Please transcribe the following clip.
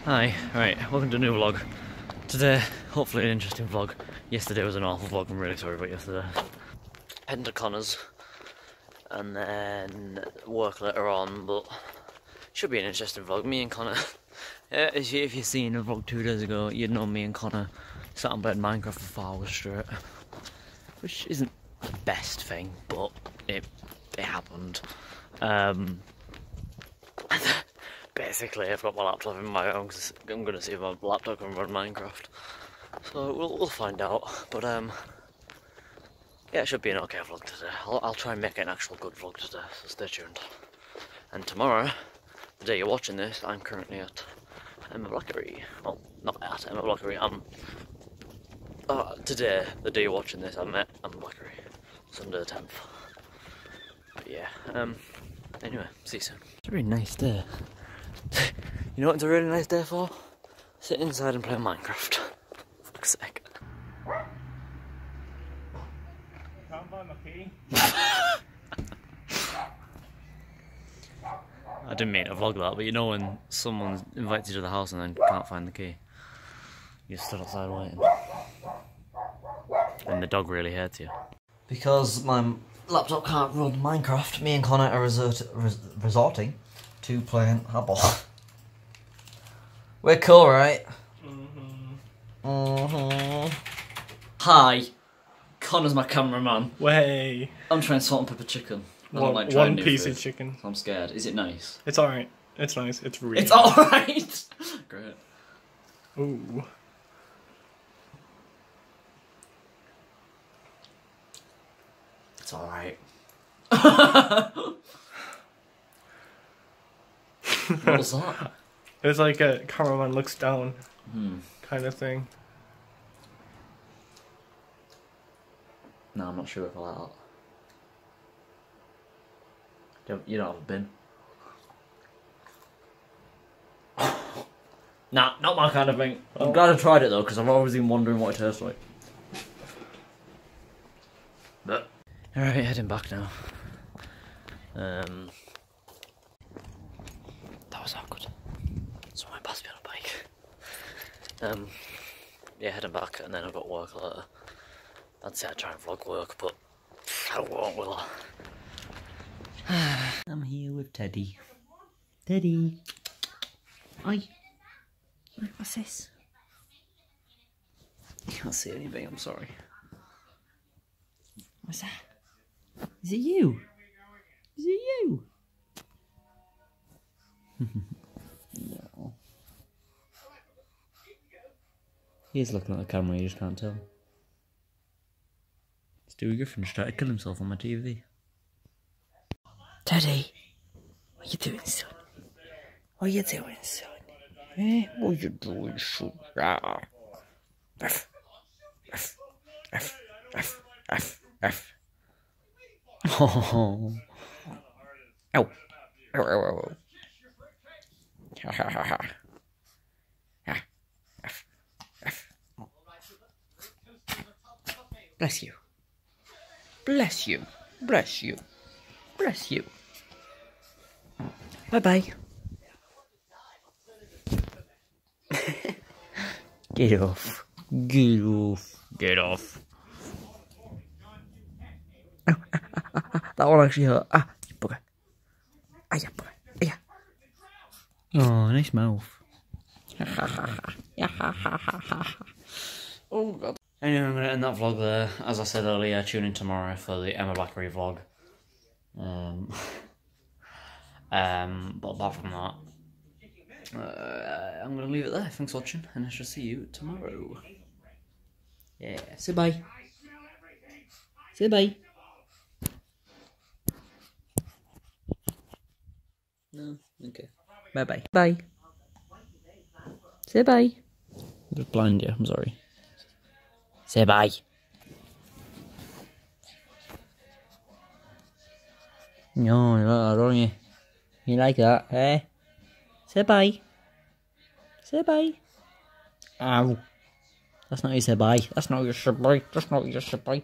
Hi, right, welcome to a new vlog. Today, hopefully an interesting vlog. Yesterday was an awful vlog, I'm really sorry about yesterday. Heading to Connor's, and then work later on, but should be an interesting vlog. Me and Connor, if you've seen a vlog 2 days ago, you'd know me and Connor sat on bed Minecraft for 4 hours straight. Which isn't the best thing, but it happened. Basically, I've got my laptop in my room because I'm going to see if my laptop can run Minecraft. So we'll find out. But yeah, it should be an okay vlog today. I'll try and make it an actual good vlog today, so stay tuned. And tomorrow, the day you're watching this, I'm currently at Emma Blackery. Well, not at Emma Blackery, today, the day you're watching this, I'm at Emma Blackery. Sunday the 10th. But yeah, anyway, see you soon. It's a really nice day. You know what it's a really nice day for? Sitting inside and playing Minecraft. For fuck's sake. Can't find my key. I didn't mean to vlog that, but you know when someone invites you to the house and then can't find the key? You stood outside waiting. And the dog really hates you. Because my laptop can't run Minecraft, me and Connor are resorting to playing hardball. We're cool, right? Hi, Connor's my cameraman. Way. I'm trying salt and pepper chicken. One piece of chicken. I'm scared. Is it nice? It's alright. It's nice. It's really It's alright! Great. Ooh. It's alright. What was that? It's like a cameraman looks down kind of thing. No, I'm not sure if I like that. You don't have a bin. Nah, not my kind of thing. I'm glad I tried it though, because I've always been wondering what it tastes like. But alright, heading back now. That was awkward. Someone passed me on a bike. Yeah, heading back, and then I've got work later. I'd say I'd try and vlog work, but I won't, will I? I'm here with Teddy. Teddy. Hi. What's this? You can't see anything, I'm sorry. What's that? Is it you? Is it you? No. He's looking at the camera, you just can't tell. Stewie Griffin's trying to kill himself on my TV. Teddy, what are you doing, son? What are you doing, son? Eh? What are you doing, son? Ah. F. F. F. F. F. F. Oh. Ow. Ow, ow, ow, ow. Ha ha ha ha. Ah. F. F. Bless you. Bless you. Bless you. Bless you. Bye-bye. Get off. Get off. Get off. That one actually hurt. Ah, you bugger. Ah, you bugger. Yeah. Oh, nice mouth. Oh, God. Anyway, I'm going to end that vlog there. As I said earlier, tune in tomorrow for the Emma Blackery vlog. But apart from that, I'm going to leave it there. Thanks for watching, and I shall see you tomorrow. Yeah, say bye. Say bye. No? Okay. Bye-bye. Bye. Say bye. I just blind you, I'm sorry. Say bye. No, you like that, don't you? You like that, eh? Say bye. Say bye. Ow. That's not how you say bye. That's not how you say bye. That's not how you say bye.